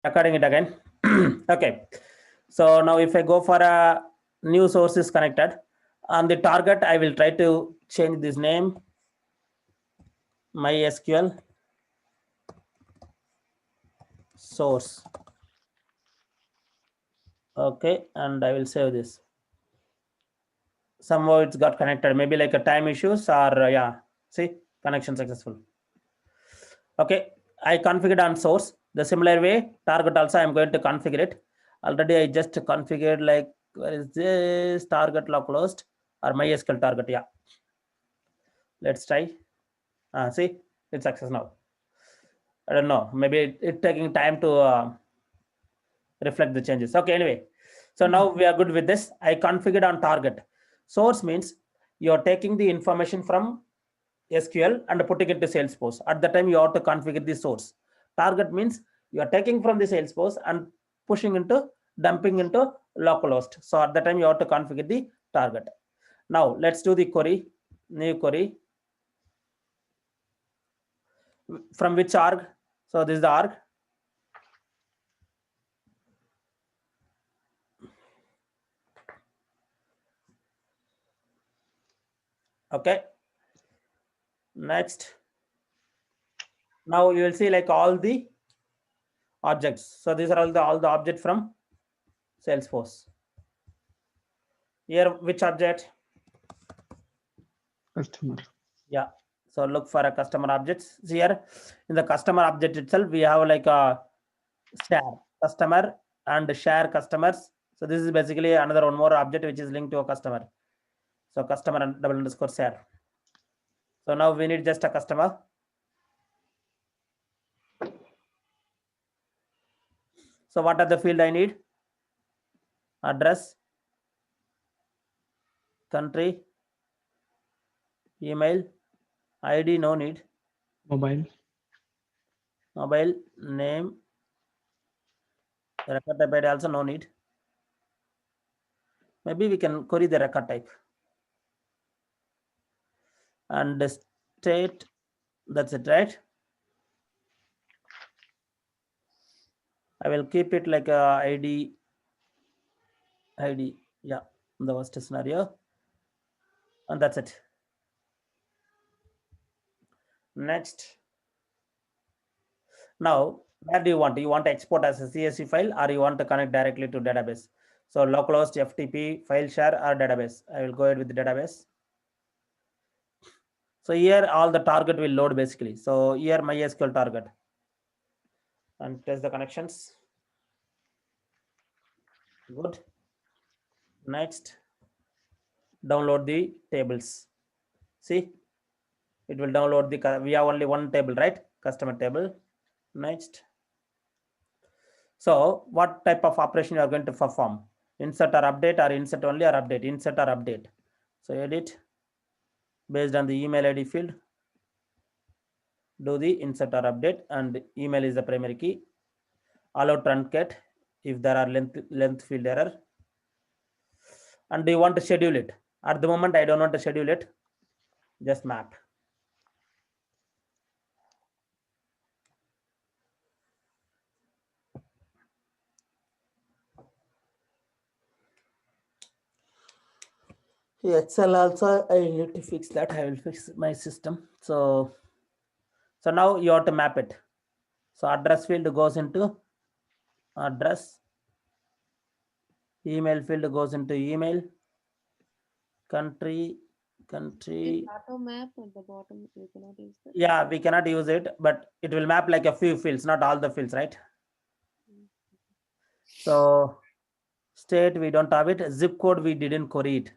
recording it again. Okay. So now if I go for a new source is connected on the target, I will try to change this name MySQL source. Okay, and I will save this. Somehow it's got connected, maybe like a time issues or yeah, see, connection successful. Okay, I configured on source. The similar way, target also I'm going to configure it. Already I just configured like, where is this target localhost or MySQL target? Yeah, let's try. See, it's success now. I don't know, maybe it taking time to reflect the changes. Okay, anyway, so now we are good with this. I configured on target. Source means you're taking the information from SQL and putting it to Salesforce. At the time, you have to configure the source. Target means you are taking from the Salesforce and pushing into, dumping into localhost. So at the time, you have to configure the target. Now let's do the query, new query. From which org? So this is the org. Okay. Next. Now you will see like all the objects. So these are all the objects from Salesforce. Here, which object? Customer. Yeah. So look for a customer objects. Here in the customer object itself, we have like a share customer and share customers. So this is basically another one more object which is linked to a customer. So customer and double underscore share. So now we need just a customer. So what are the field I need? Address, country, email, ID, no need. Mobile. Mobile, name, record type ID also no need. Maybe we can query the record type. And the state, that's it, right? I will keep it like a ID, yeah, the worst scenario. And that's it. Next. Now, where do you want? You want to export as a CSV file or you want to connect directly to database? So localhost, FTP, file share or database. I will go ahead with the database. So here all the target will load basically. So here MySQL target. And test the connections. Good. Next. Download the tables. See, it will download the, we have only one table, right? Customer table. Next. So what type of operation you are going to perform? Insert or update or insert only or update? Insert or update. So edit based on the email ID field. Do the insert or update and email is the primary key. Allow truncate if there are length field error. And do you want to schedule it? At the moment, I don't want to schedule it. Just map. Excel also, I need to fix that. I will fix my system. So now you have to map it. So address field goes into address. Email field goes into email. Country. Auto map at the bottom, you cannot use that. Yeah, we cannot use it, but it will map like a few fields, not all the fields, right? So state we don't have it. Zip code we didn't query it.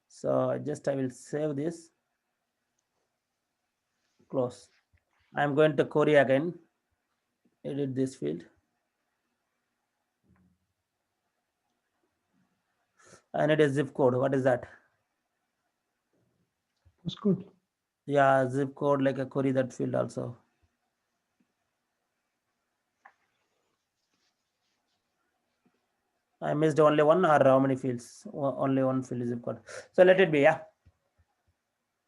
So I will save this. Close. I'm going to query again. Edit this field. I need a zip code. What is that? Postcode. Yeah, zip code, like a query that field also. I missed only one or how many fields? Only one field is zip code. So let it be, yeah.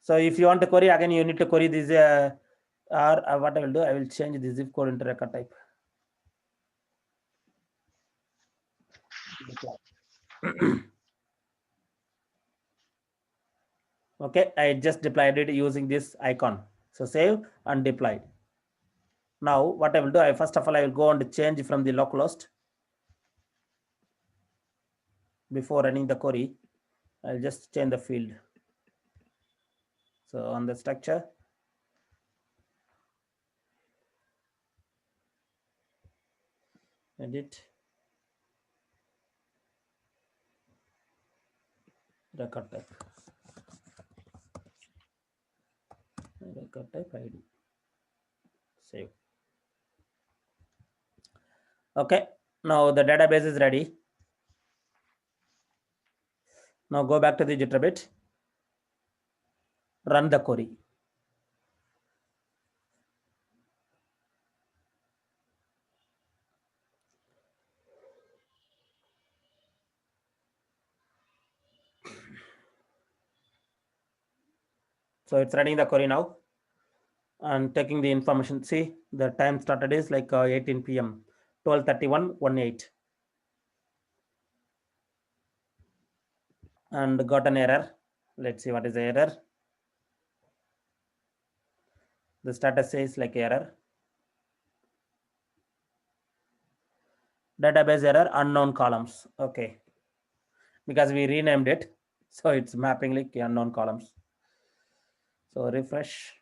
So if you want to query again, you need to query this or what I will do, I will change the zip code into record type. Okay, I just deployed it using this icon. So save and deploy. Now what I will do, I first of all I will go and change from the localhost. Before running the query, I'll just change the field. So on the structure, edit, record type, record type ID, save. Okay, now the database is ready. Now go back to the Jitterbit, run the query. So it's running the query now and taking the information. See, the time started is like 18 p.m. 12:31:18 and got an error. Let's see what is the error. The status says like error. Database error, unknown columns. Okay, because we renamed it, so it's mapping like unknown columns. So refresh.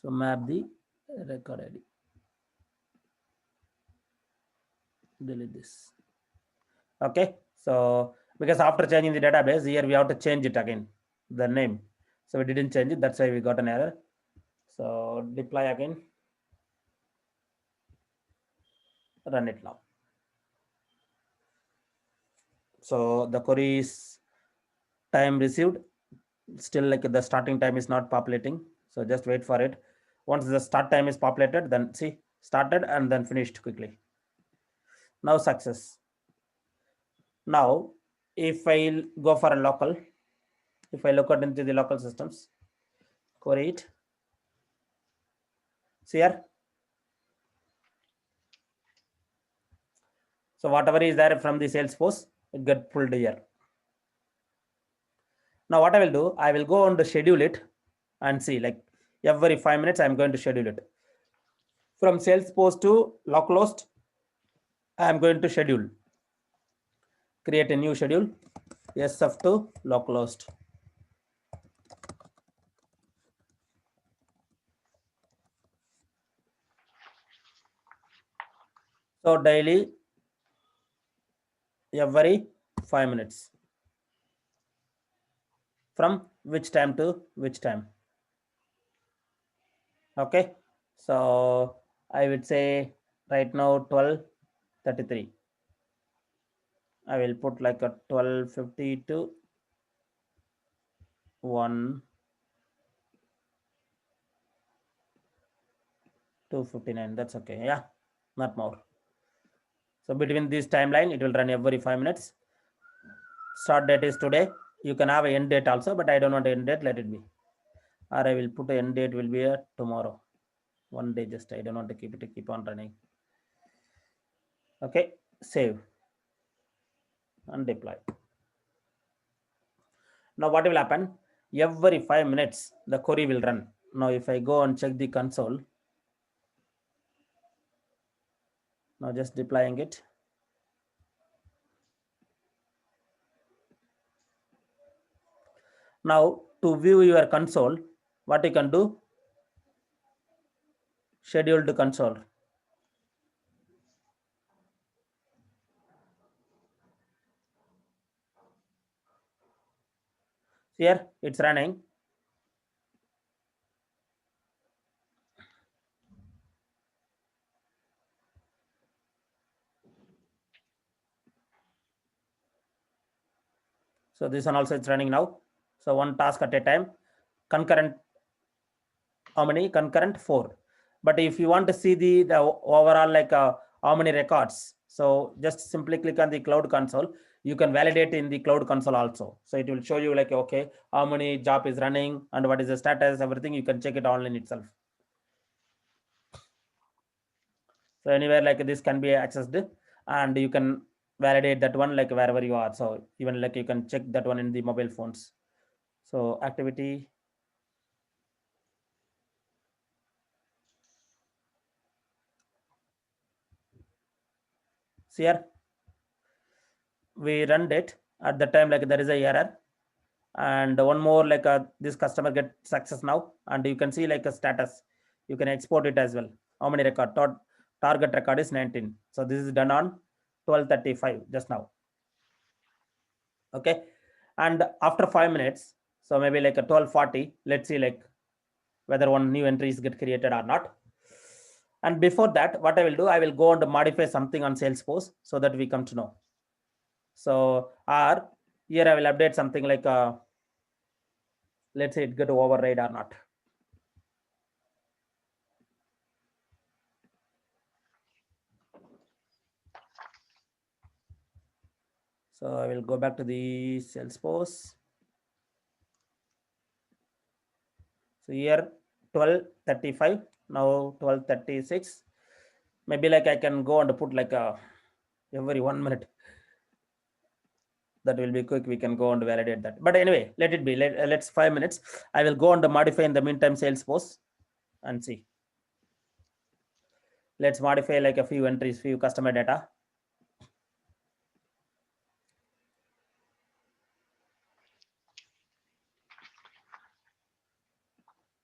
So map the record ID. Delete this. Okay, so because after changing the database here we have to change it again, the name. So we didn't change it, that's why we got an error. So deploy again, run it now. So the query is time received, still like the starting time is not populating, so just wait for it. Once the start time is populated, then see, started and then finished quickly. Now success. Now if I go for a local, if I look at into the local systems, query it, see here. So whatever is there from the Salesforce, it get pulled here. Now what I will do, I will go on to schedule it and see, like every 5 minutes I'm going to schedule it. From Salesforce to localhost, I am going to schedule. Create a new schedule, SF2 localhost. So daily, every 5 minutes. From which time to which time? Okay, so I would say right now 12:33. I will put like a 12:50 to 1 2:59. That's okay. Yeah, not more. So between this timeline, it will run every 5 minutes. Start date is today. You can have an end date also, but I don't want end date. Let it be. Or I will put an end date will be tomorrow. One day just. I don't want to keep on running. Okay, save and deploy. Now what will happen? Every 5 minutes, the query will run. Now if I go and check the console, now just deploying it. Now to view your console, what you can do? Scheduled console. Here it's running. So this one also it's running now. So one task at a time. Concurrent, how many? Concurrent 4. But if you want to see the overall like how many records, so just simply click on the cloud console. You can validate in the cloud console also. So it will show you like, okay, how many job is running and what is the status, everything. You can check it online itself. So anywhere like this can be accessed, and you can validate that one like wherever you are. So even like you can check that one in the mobile phones. So activity. So here we run it at the time like there is a error, and one more like this customer get success now, and you can see like a status. You can export it as well. How many record? Target record is 19. So this is done on 12:35 just now. Okay, and after 5 minutes, so maybe like a 12:40, let's see like whether one new entries get created or not. And before that, what I will do, I will go and modify something on Salesforce so that we come to know. So or here I will update something like let's say it get override or not. So I will go back to the Salesforce. So here 12:35, now 12:36. Maybe like I can go and put like every 1 minute. That will be quick. We can go and validate that. But anyway, let it be. Let's 5 minutes. I will go and modify in the meantime Salesforce and see. Let's modify like a few entries, few customer data.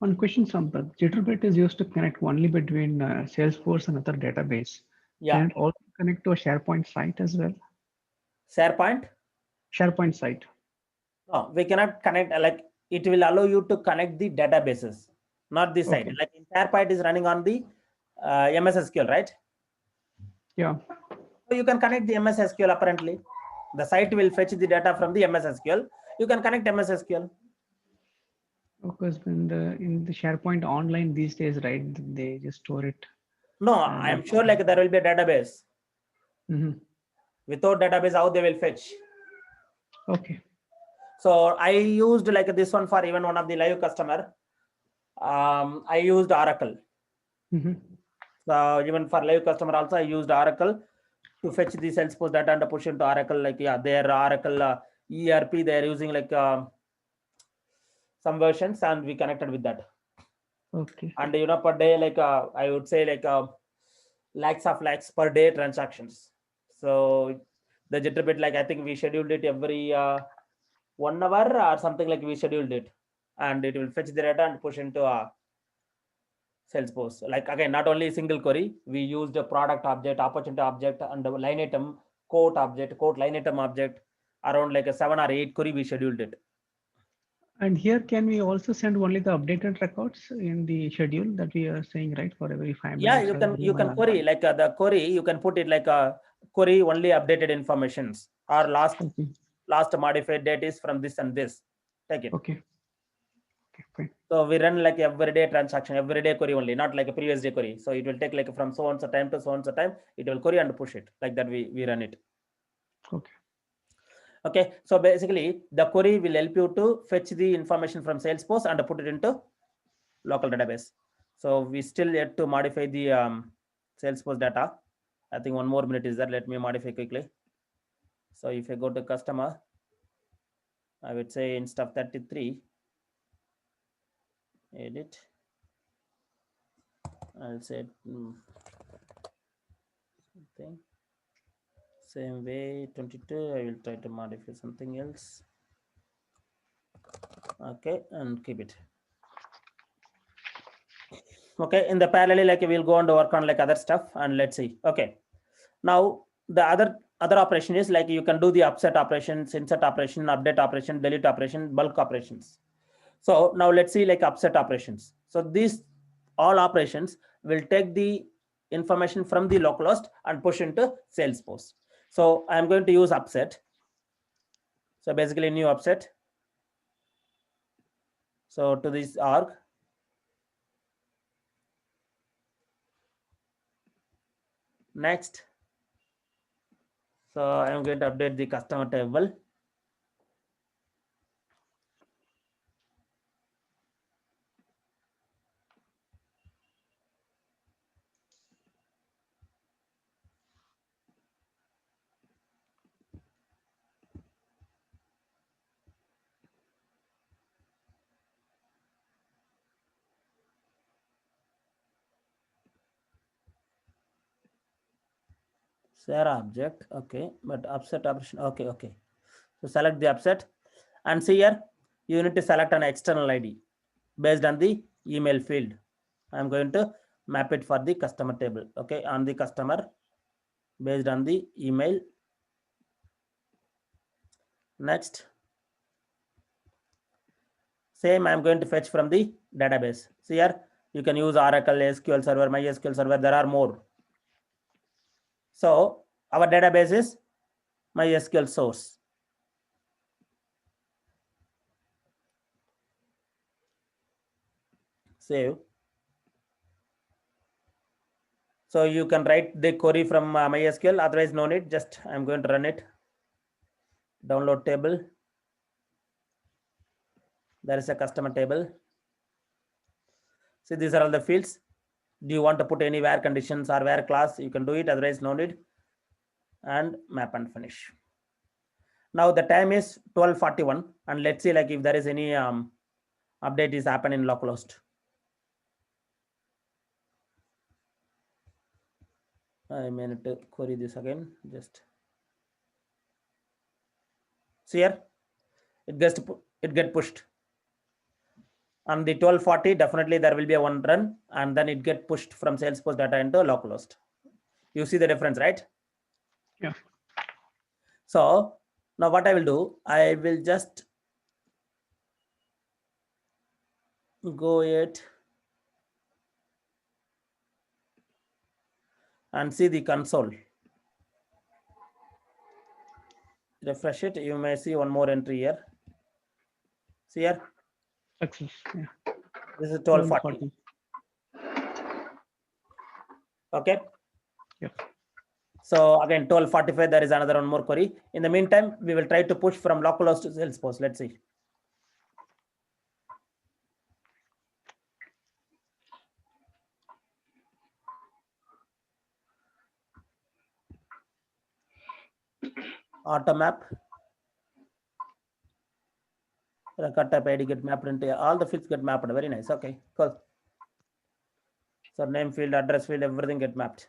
One question, Sampath. Jitterbit is used to connect only between Salesforce and other database. Yeah. Can it also connect to a SharePoint site as well? SharePoint? SharePoint site. No, we cannot connect. Like it will allow you to connect the databases, not the site. Okay. Like SharePoint is running on the MS SQL, right? Yeah. So you can connect the MS SQL apparently. The site will fetch the data from the MS SQL. You can connect MS SQL. Because in the SharePoint online these days, right, they just store it. No, I am sure like there will be a database. Mm-hmm. Without database, how they will fetch? Okay. So I used like this one for even one of the live customer. I used Oracle. Mm-hmm. So even for live customer also, I used Oracle to fetch the Salesforce data and push into Oracle. Like yeah, their Oracle ERP, they are using like some versions, and we connected with that. Okay. And per day, like I would say like lakhs of lakhs per day transactions. So the Jitterbit, like I think we scheduled it every 1 hour or something, like we scheduled it, and it will fetch the data and push into Salesforce. Like again, not only single query, we used a product object, opportunity object, and a line item, quote object, quote line item object. Around like a 7 or 8 query, we scheduled it. And here, can we also send only the updated records in the schedule that we are saying, right, for every 5 Yeah, minutes? you can query like the query. You can put it like a query only updated informations, or Okay. last modified date is from this and this. Take it. Okay. Okay, fine. So we run like everyday transaction, everyday query only, not like a previous day query. So it will take like from so and so time to so and so time. It will query and push it like that. We run it. Okay. Okay. So basically, the query will help you to fetch the information from Salesforce and put it into local database. So we still yet to modify the Salesforce data. I think 1 more minute is there. Let me modify quickly. So if I go to customer, I would say instead of 33, edit. I'll say something. Same way 22. I will try to modify something else. Okay, and keep it. Okay, in the parallel, like we'll go and work on like other stuff, and let's see. Okay, now the other operation is like you can do the upset operations, insert operation, update operation, delete operation, bulk operations. So now let's see like upset operations. So these all operations will take the information from the localhost and push into Salesforce. So I'm going to use upset. So basically new upset. So to this org. Next. So I'm going to update the customer table. share object. Okay, but upset operation. Okay. So select the upset, and see here you need to select an external ID based on the email field. I'm going to map it for the customer table. Okay, on the customer based on the email. Next, same I'm going to fetch from the database. See here you can use Oracle, SQL Server, MySQL Server. There are more. So our database is MySQL source. Save. So you can write the query from MySQL. Otherwise, no need. Just I'm going to run it. Download table. There is a customer table. See, these are all the fields. Do you want to put any where conditions or where class? You can do it. Otherwise, no need. And map and finish. Now the time is 12:41, and let's see like if there is any update is happen in localhost. I may need to query this again. Just see here, it get pushed. On the 12:40, definitely there will be a one run, and then it get pushed from Salesforce data into localhost. You see the difference, right? Yeah. So now what I will do, I will just go it and see the console. Refresh it. You may see one more entry here. See here. Success. Yeah. This is 12:40. Okay. Yeah. So again, 12:45, there is another one more query. In the meantime, we will try to push from localhost to Salesforce. Let's see. Automap. Record type ID get mapped into all the fields get mapped. Very nice. Okay, cool. So name field, address field, everything get mapped.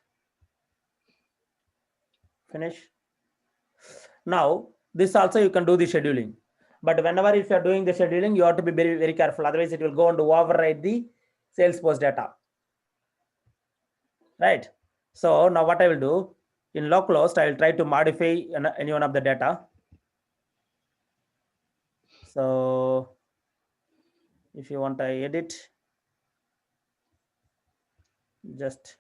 Finish. Now this also you can do the scheduling, but whenever if you are doing the scheduling, you have to be very, very careful. Otherwise, it will go on to override the Salesforce data. Right. So now what I will do in localhost, I will try to modify any one of the data. So if you want to edit, just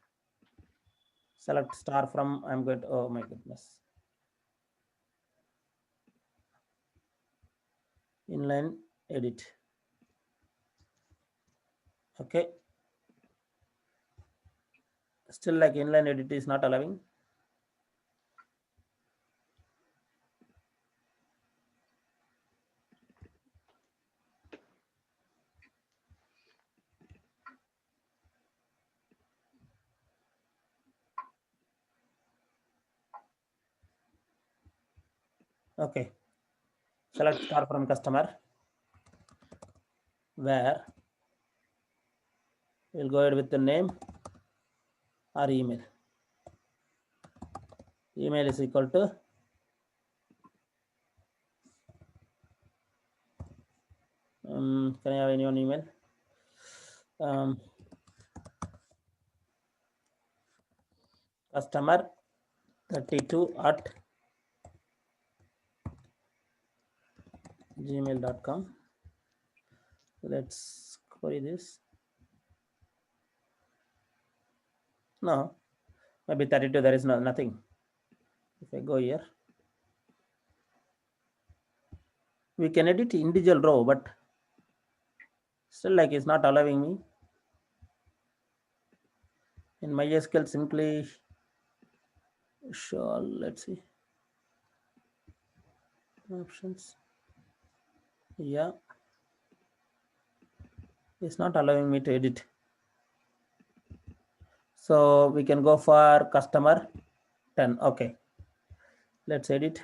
select star from, I'm going to, oh my goodness, inline edit. Okay, still like inline edit is not allowing. Okay, select star from customer, where we'll go ahead with the name or email. Email is equal to can I have any one email? Customer 32@gmail.com. Let's query this. No, maybe 32, there is nothing. If I go here, we can edit individual row, but still like it's not allowing me. In MySQL, simply show, let's see, options. Yeah, it's not allowing me to edit. So we can go for customer 10. Okay, let's edit.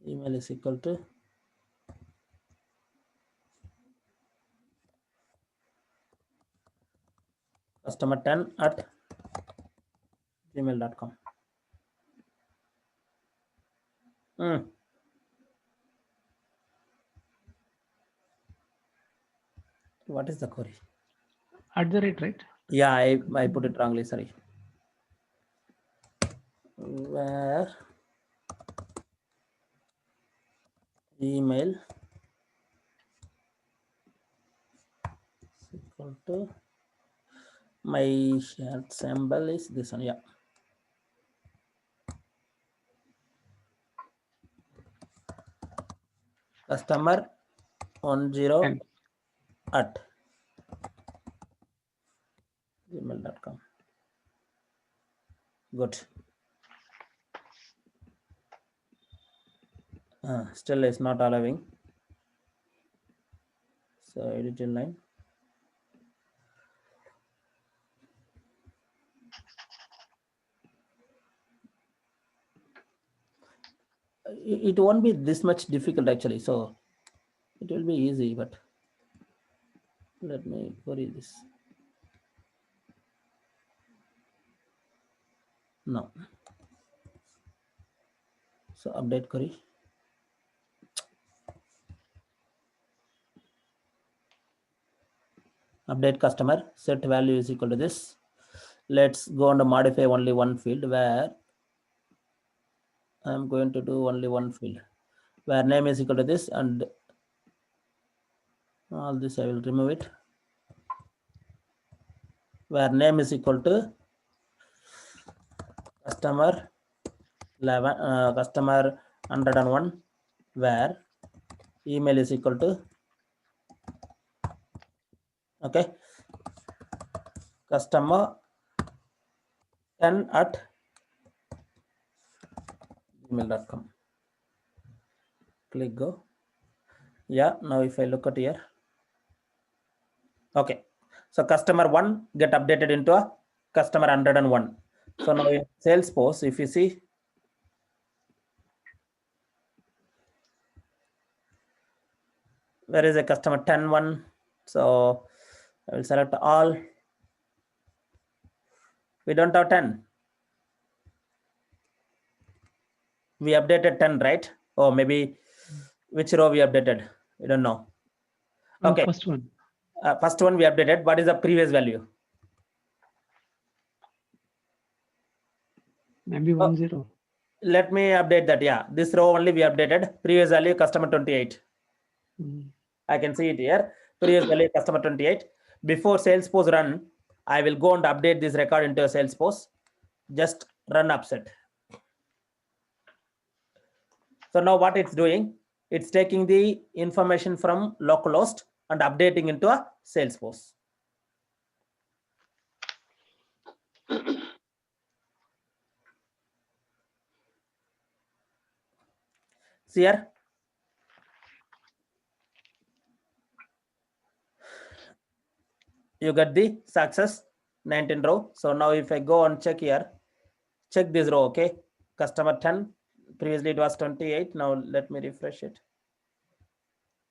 email is equal to customer10@gmail.com. What is the query? At the rate, right? Yeah, I put it wrongly, sorry. Where email is equal to my shared symbol is this one, yeah. Customer 10 And at gmail.com. Good. Still is not allowing. So edit in line. It won't be this much difficult actually. So it will be easy, but let me query this. No. So update query. Update customer, set value is equal to this. Let's go and modify only one field where I'm going to do only one field where name is equal to this, and all this I will remove it. Where name is equal to customer 11, customer 101, where email is equal to, okay, customer 10@gmail.com. Click go. Yeah, now if I look at here, okay, so customer 1 get updated into a customer 101. So now in Salesforce, if you see, where is a customer 10.1? So I will select all. We don't have 10. We updated 10, right? Or maybe which row we updated? I don't know. Okay. First one. First one we updated. What is the previous value? Maybe 10. Let me update that. Yeah, this row only we updated. Previous value customer 28. I can see it here. Previous value customer 28. Before Salesforce run, I will go and update this record into a Salesforce. Just run upset. So now what it's doing, it's taking the information from localhost and updating into a Salesforce. See here. You get the success 19 row. So now if I go and check here, check this row, okay? Customer 10, previously it was 28. Now let me refresh it.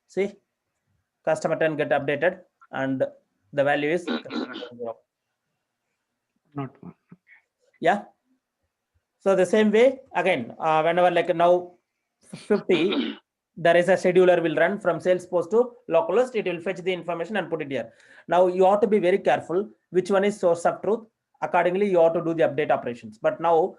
See, customer 10 get updated and the value is customer 0. Not one. Yeah. So the same way again, whenever like now 50, there is a scheduler will run from Salesforce to localhost. It will fetch the information and put it here. Now you ought to be very careful which one is source of truth. Accordingly, you ought to do the update operations. But now,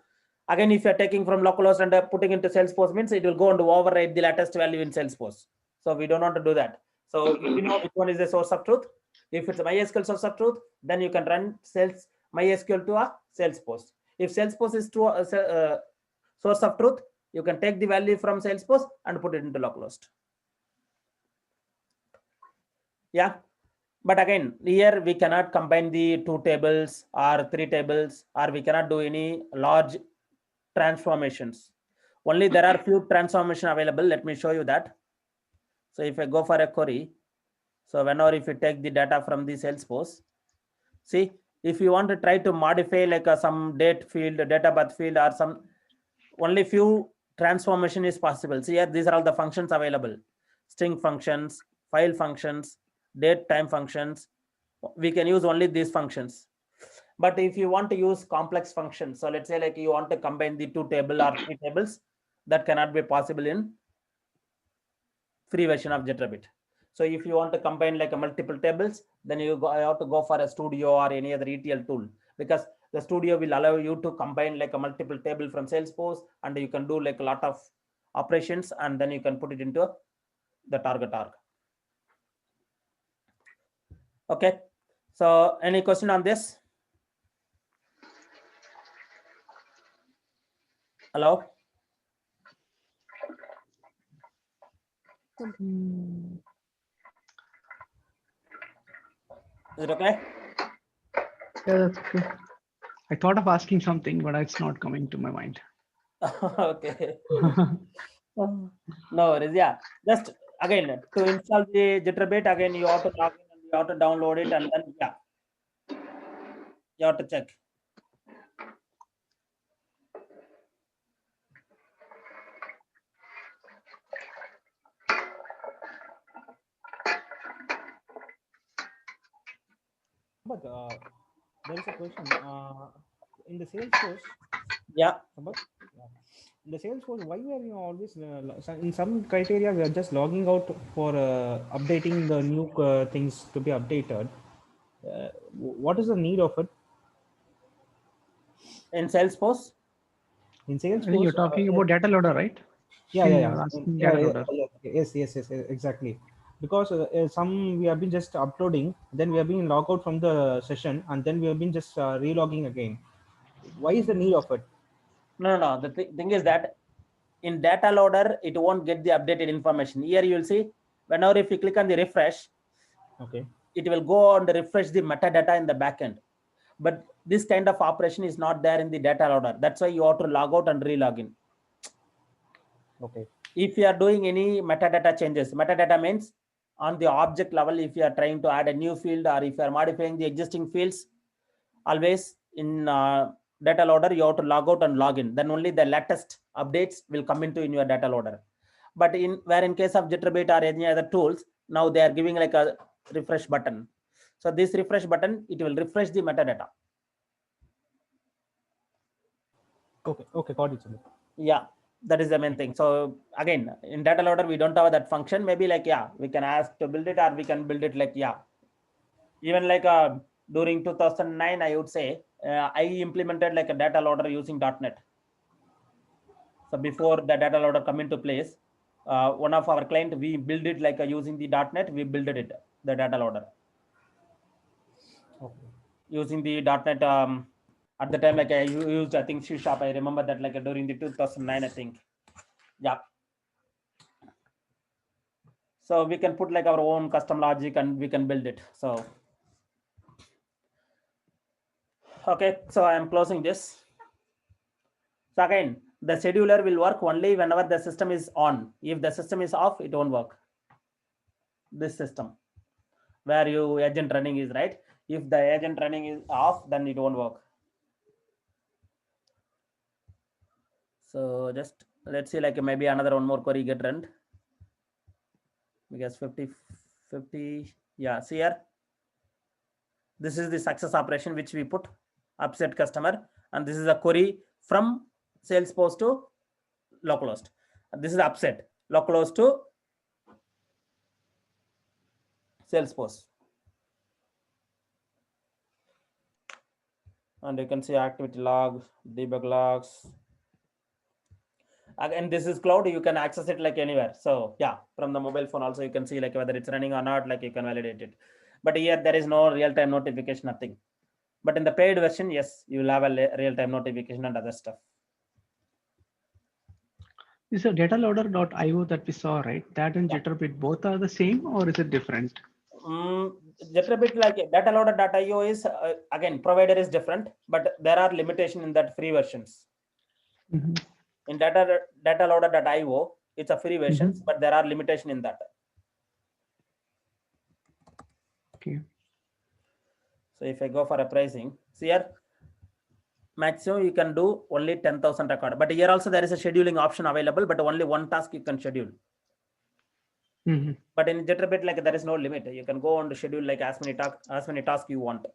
again, if you're taking from localhost and putting into Salesforce, means it will go and override the latest value in Salesforce. So we don't want to do that. So if you know which one is the source of truth, if it's a MySQL source of truth, then you can run MySQL to a Salesforce. If Salesforce is to a source of truth, you can take the value from Salesforce and put it into localhost. Yeah. But again, here we cannot combine the 2 tables or 3 tables, or we cannot do any large transformations. Only there are few transformation available. Let me show you that. So if I go for a query, so whenever if you take the data from the Salesforce, see, if you want to try to modify like some date field, data birth field, or some only few transformation is possible. See here, these are all the functions available: string functions, file functions, date time functions. We can use only these functions. But if you want to use complex functions, so let's say like you want to combine the 2 table or 3 tables, that cannot be possible in free version of Jitterbit. So if you want to combine like a multiple tables, then you have to go for a Studio or any other ETL tool, because the Studio will allow you to combine like a multiple table from Salesforce, and you can do like a lot of operations, and then you can put it into the target arc. Okay, so any question on this? Hello? Mm, Is it okay? yeah, that's okay. I thought of asking something, but it's not coming to my mind. Okay. No worries. Yeah, just again to install the Jitterbit, again you have to log in and you have to download it, and then yeah, you have to check. But there is a question in the Salesforce. Yeah. But in the Salesforce, why are you always in some criteria we are just logging out for updating the new things to be updated? What is the need of it In Salesforce. in I think Salesforce? you're talking about data loader, right? Yeah, Hmm, yeah, you're yeah. asking Yeah, data yeah, loader. yes, yes, yes, exactly. Because some we have been just uploading, then we have been log out from the session, and then we have been just relogging again. Why is the need of it? No. The thing is that in data loader, it won't get the updated information. Here you will see, whenever if you click on the refresh, Okay. it will go and refresh the metadata in the backend. But this kind of operation is not there in the data loader. That's why you have to log out and re-log in. Okay. If you are doing any metadata changes, metadata means on the object level, if you are trying to add a new field or if you are modifying the existing fields, always in data loader, you have to log out and log in. Then only the latest updates will come into in your data loader. But in case of Jitterbit or any other tools, now they are giving like a refresh button. So this refresh button, it will refresh the metadata. Okay. Okay. Got it. Yeah, that is the main thing. So again, in data loader, we don't have that function. Maybe like, yeah, we can ask to build it, or we can build it like, yeah. Even like during 2009, I would say I implemented like a data loader using .NET. So before the data loader come into place, one of our client, we build it like using the .NET, we built it, the data loader. Okay. Using the .NET, at the time, like I used, I think C#, I remember that like during the 2009, I think. Yeah. So we can put like our own custom logic and we can build it. So, okay, so I am closing this. So again, the scheduler will work only whenever the system is on. If the system is off, it won't work. This system where your agent running is, right? If the agent running is off, then it won't work. So just let's see, like maybe another one more query get run, because 50, yeah, see here, this is the success operation which we put upset customer, and this is a query from Salesforce to localhost. This is upset localhost to Salesforce, and you can see activity log, debug logs. Again, this is cloud, you can access it like anywhere. So yeah, from the mobile phone also you can see like whether it's running or not, like you can validate it. But here there is no real-time notification, nothing. But in the paid version, yes, you will have a real-time notification and other stuff. Is a data loader.io that we saw, right? That and Jitterbit both are the same, or is it different? Jitterbit, like data loader.io is again, provider is different, but there are limitation in that free versions. Mm-hmm. In data loader.io, it's a free versions, but there are limitation in that. Okay. So if I go for a pricing, see here, maximum you can do only 10,000 record. But here also there is a scheduling option available, but only one task you can schedule. Mhm. But in Jitterbit, like there is no limit. You can go on to schedule like as many tasks you want.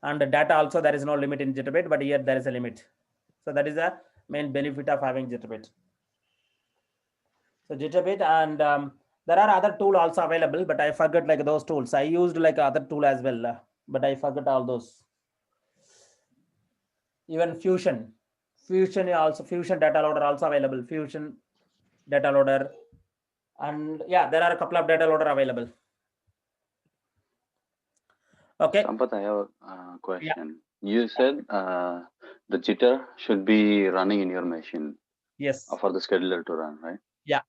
And the data also there is no limit in Jitterbit, but here there is a limit. So that is the main benefit of having Jitterbit. So Jitterbit, and there are other tools also available, but I forgot like those tools. I used like other tool as well, but I forgot all those. Even Fusion data loader also available. Fusion data loader, and yeah, there are a couple of data loader available. Okay. Sampath, I have a question. You said the jitter should be running in your machine Yes. for the scheduler to run, right? Yeah.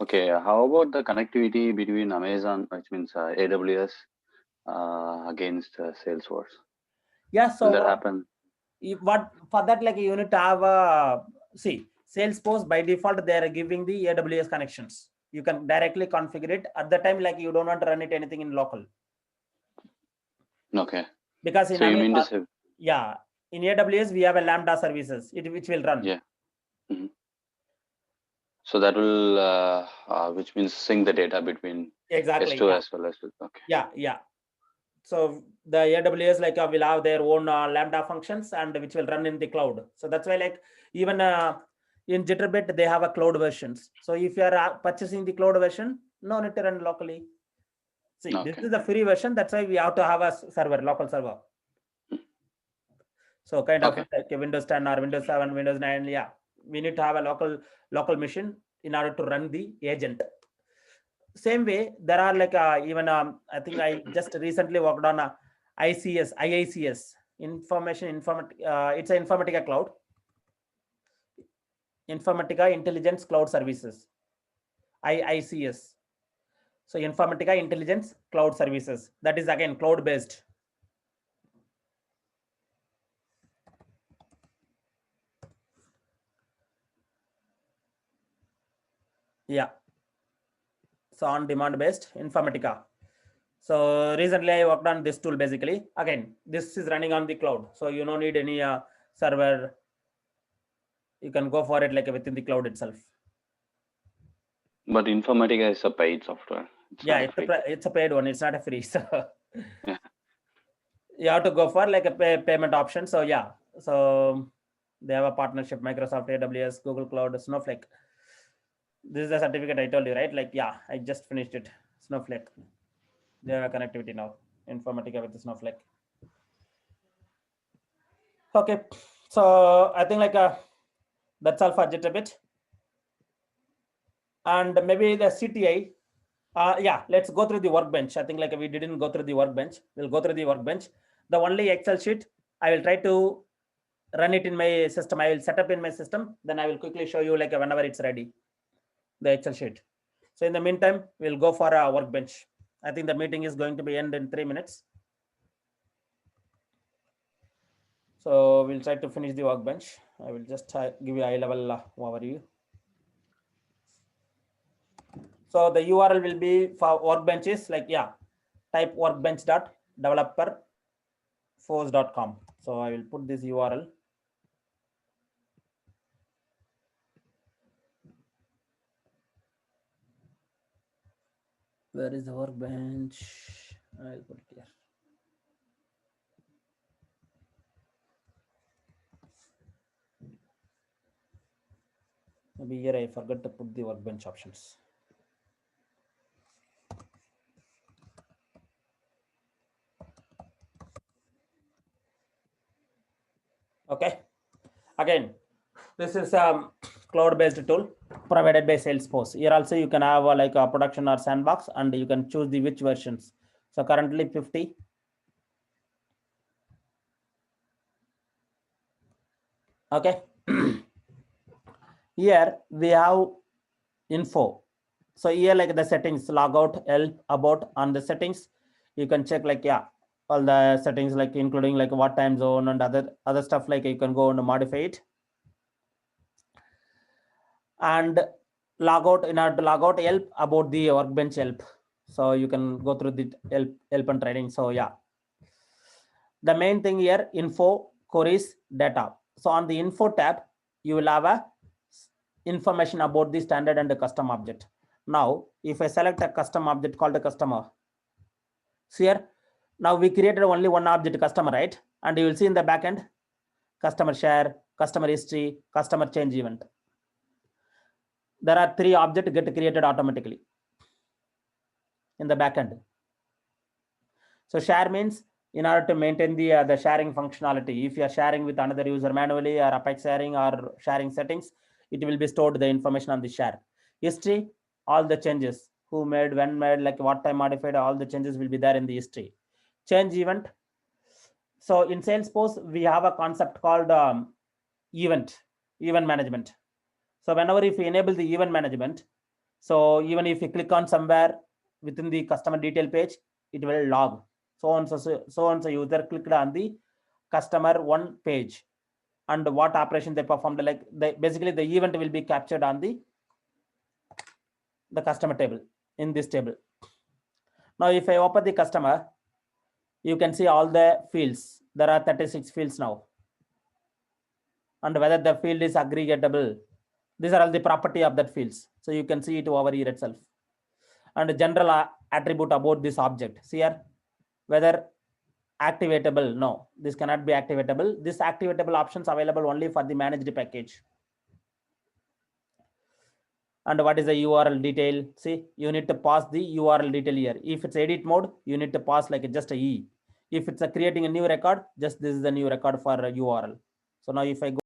Okay. How about the connectivity between Amazon, which means AWS, against Salesforce? Yeah. So Will that happen? What for that, like you need to have a Salesforce by default they are giving the AWS connections. You can directly configure it at the time, like you don't want to run it anything in local. Okay. Because in So you mean to Amazon, say, in AWS we have a Lambda services which will run. Yeah. Mm-hmm. So that will, which means sync the data between Exactly. S2 as well as okay. Yeah. So the AWS like will have their own Lambda functions and which will run in the cloud. So that's why like even in Jitterbit they have a cloud versions. So if you are purchasing the cloud version, no need to run locally. See, Okay. this is the free version. That's why we have to have a server, local server. So kind of Okay. like a Windows 10 or Windows 7, Windows 9. Yeah, we need to have a local machine in order to run the agent. Same way, there are like even I think I just recently worked on IICS, it's an Informatica cloud, Informatica Intelligence Cloud Services, IICS. So Informatica Intelligence Cloud Services, that is again cloud based. Yeah. So on demand based Informatica. So recently I worked on this tool. Basically, again, this is running on the cloud. So you don't need any server. You can go for it like within the cloud itself. But Informatica is a paid software. It's a paid one. It's not a free. So Yeah. you have to go for like a payment option. So yeah. So they have a partnership, Microsoft, AWS, Google Cloud, Snowflake. This is the certificate I told you, right? Like, yeah, I just finished it. Snowflake. They have a connectivity now. Informatica with the Snowflake. Okay. So I think like that's all for Jitterbit. And maybe the CTI. Let's go through the workbench. I think like we didn't go through the workbench. We'll go through the workbench. The only Excel sheet, I will try to run it in my system. I will set up in my system. Then I will quickly show you like whenever it's ready, the Excel sheet. So in the meantime, we'll go for a workbench. I think the meeting is going to be end in 3 minutes. So we'll try to finish the workbench. I will just give you a high level overview. So the URL will be for workbenches, like type workbench.developerforce.com. So I will put this URL. Where is the workbench? I'll put it here. Maybe here I forgot to put the workbench options. Okay. Again, this is a cloud-based tool provided by Salesforce. Here also you can have like a production or sandbox, and you can choose the which versions. So currently 50. Okay. Here we have info. So here like the settings, logout, help, about. On the settings, you can check like all the settings, like including like what time zone and other stuff, like you can go and modify it. And logout, in order to logout, help, about the workbench help. So you can go through the help and training. So The main thing here, info, queries, data. So on the info tab, you will have a information about the standard and the custom object. Now, if I select a custom object called a customer, see here, now we created only one object customer, right? And you will see in the backend, customer share, customer history, customer change event. There are 3 objects get created automatically in the backend. So share means in order to maintain the sharing functionality, if you are sharing with another user manually or Apex sharing or sharing settings, it will be stored the information on the share. History, all the changes, who made, when made, like what time modified, all the changes will be there in the history. Change event. So in Salesforce, we have a concept called event management. So whenever if you enable the event management, so even if you click on somewhere within the customer detail page, it will log. So and so user clicked on the customer 1 page and what operation they performed, like basically the event will be captured on the customer table in this table. Now if I open the customer, you can see all the fields. There are 36 fields now. And whether the field is aggregatable, these are all the property of that fields. So you can see it over here itself. And general attribute about this object. See here, whether activatable, no, this cannot be activatable. This activatable options available only for the managed package. And what is the URL detail? See, you need to pass the URL detail here. If it's edit mode, you need to pass like just a E. If it's creating a new record, just this is the new record for a URL. So now if I go